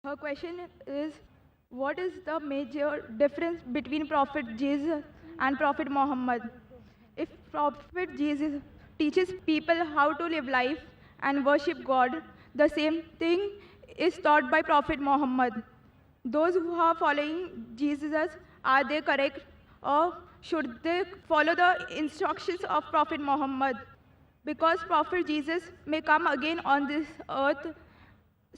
Her question is, what is the major difference between Prophet Jesus and Prophet Muhammad? If Prophet Jesus teaches people how to live life and worship God, the same thing is taught by Prophet Muhammad. Those who are following Jesus, are they correct, or should they follow the instructions of Prophet Muhammad? Because Prophet Jesus may come again on this earth,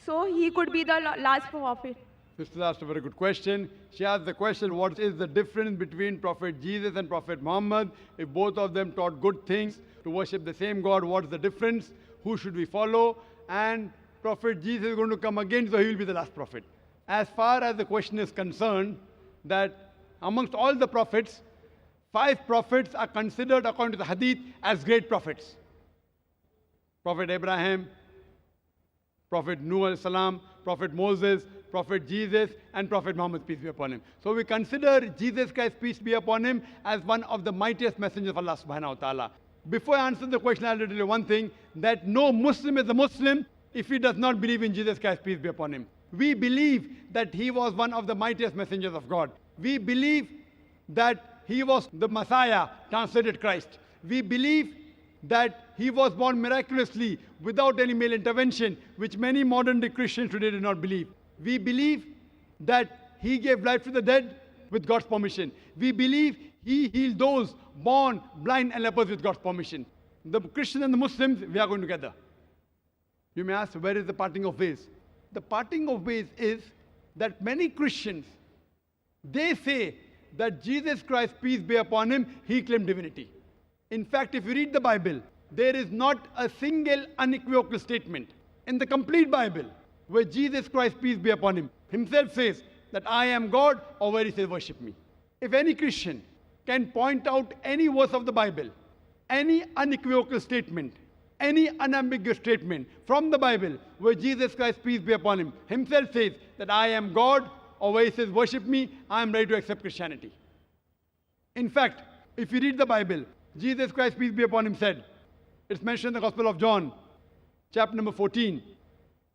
so he could be the last prophet. Sister asked a very good question. She asked the question, what is the difference between Prophet Jesus and Prophet Muhammad? If both of them taught good things to worship the same God, what's the difference? Who should we follow? And Prophet Jesus is going to come again, so he will be the last prophet. As far as the question is concerned, that amongst all the prophets, 5 prophets are considered, according to the hadith, as great prophets. Prophet Abraham, Prophet Nuh alayhi salam, Prophet Moses, Prophet Jesus, and Prophet Muhammad, peace be upon him. So we consider Jesus Christ, peace be upon him, as one of the mightiest messengers of Allah subhanahu wa ta'ala. Before I answer the question, I'll tell you one thing, that no Muslim is a Muslim if he does not believe in Jesus Christ, peace be upon him. We believe that he was one of the mightiest messengers of God. We believe that he was the Messiah, translated Christ. We believe that he was born miraculously without any male intervention, which many modern day Christians today do not believe. We believe that he gave life to the dead with God's permission. We believe he healed those born blind and lepers with God's permission. The Christians and the Muslims, we are going together. You may ask, where is the parting of ways? The parting of ways is that many Christians, they say that Jesus Christ, peace be upon him, he claimed divinity. In fact, if you read the Bible, there is not a single unequivocal statement in the complete Bible where Jesus Christ, peace be upon him, himself says that I am God, or where he says worship me. If any Christian can point out any verse of the Bible, any unequivocal statement, any unambiguous statement from the Bible where Jesus Christ, peace be upon him, himself says that I am God, or where he says worship me, I am ready to accept Christianity. In fact, if you read the Bible, Jesus Christ, peace be upon him, said, it's mentioned in the Gospel of John, chapter number 14,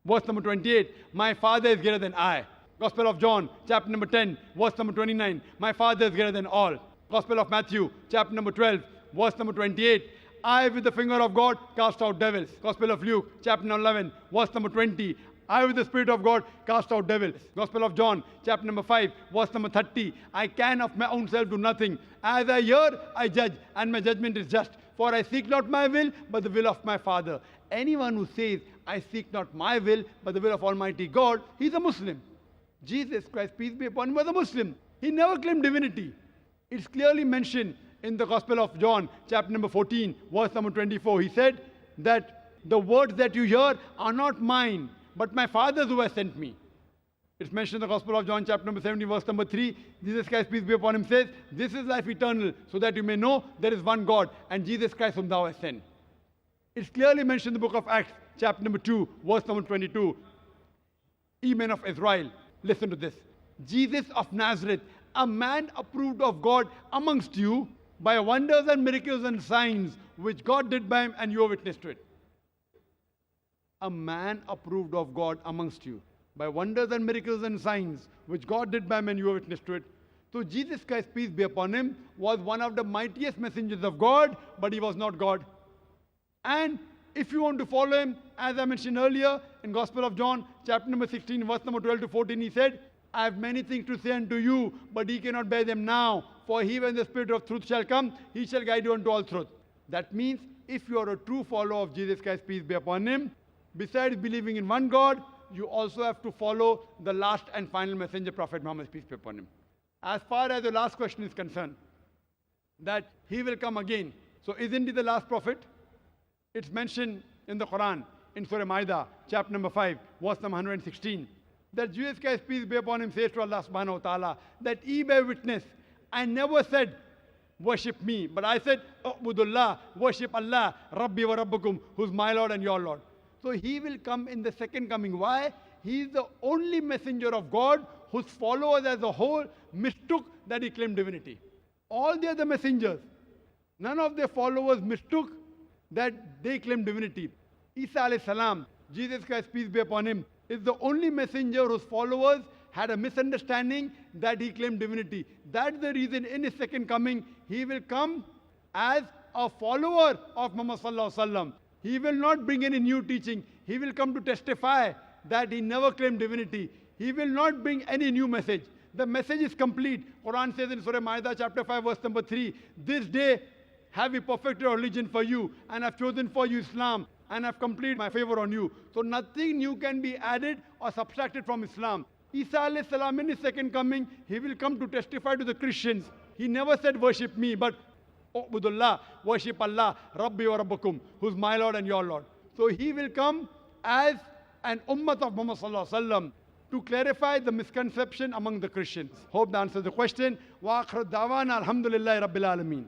verse number 28, my Father is greater than I. Gospel of John, chapter number 10, verse number 29, my Father is greater than all. Gospel of Matthew, chapter number 12, verse number 28, I with the finger of God cast out devils. Gospel of Luke, chapter number 11, verse number 20, I with the Spirit of God cast out devils. Gospel of John, chapter number 5, verse number 30, I can of my own self do nothing. As I hear, I judge, and my judgment is just. For I seek not my will, but the will of my Father. Anyone who says, I seek not my will, but the will of Almighty God, he's a Muslim. Jesus Christ, peace be upon him, was a Muslim. He never claimed divinity. It's clearly mentioned in the Gospel of John, chapter number 14, verse number 24. He said that the words that you hear are not mine, but my Father's who has sent me. It's mentioned in the Gospel of John, chapter number 17, verse number 3. Jesus Christ, peace be upon him, says, this is life eternal, so that you may know there is one God, and Jesus Christ whom thou hast sent. It's clearly mentioned in the book of Acts, chapter number 2, verse number 22. Ye men of Israel, listen to this. Jesus of Nazareth, a man approved of God amongst you by wonders and miracles and signs, which God did by him, and you are witness to it. A man approved of God amongst you by wonders and miracles and signs, which God did by him, and you are witness to it. So Jesus Christ, peace be upon him, was one of the mightiest messengers of God, but he was not God. And if you want to follow him, as I mentioned earlier, in Gospel of John, chapter number 16, verse number 12 to 14, he said, I have many things to say unto you, but ye cannot bear them now. For he, when the Spirit of truth shall come, he shall guide you unto all truth. That means, if you are a true follower of Jesus Christ, peace be upon him, besides believing in one God, you also have to follow the last and final messenger, Prophet Muhammad, peace be upon him. As far as the last question is concerned, that he will come again. So isn't he the last prophet? It's mentioned in the Quran, in Surah Ma'idah, chapter number 5, verse number 116, that Jesus Christ, peace be upon him, says to Allah subhanahu wa ta'ala, that ye bear witness, I never said, worship me, but I said, Ubudullah, worship Allah, Rabbi wa Rabbukum, who's my Lord and your Lord. So he will come in the second coming. Why? He is the only messenger of God whose followers as a whole mistook that he claimed divinity. All the other messengers, none of their followers mistook that they claimed divinity. Isa alayhi salam, Jesus Christ, peace be upon him, is the only messenger whose followers had a misunderstanding that he claimed divinity. That's the reason in his second coming, he will come as a follower of Muhammad Sallallahu Alaihi Wasallam. He will not bring any new teaching. He will come to testify that he never claimed divinity. He will not bring any new message. The message is complete. Quran says in Surah Ma'idah chapter 5 verse number 3, this day have we perfected our religion for you, and have chosen for you Islam, and have completed my favor on you. So nothing new can be added or subtracted from Islam. Isa alayhi salam in his second coming, he will come to testify to the Christians. He never said worship me, but Ubudullah, worship Allah, Rabbi wa Rabbakum, who's my Lord and your Lord. So he will come as an ummah of Muhammad Sallallahu Alaihi Wasallam to clarify the misconception among the Christians. Hope that answers the question. Wa akhir da'wana alhamdulillahi rabbil alameen.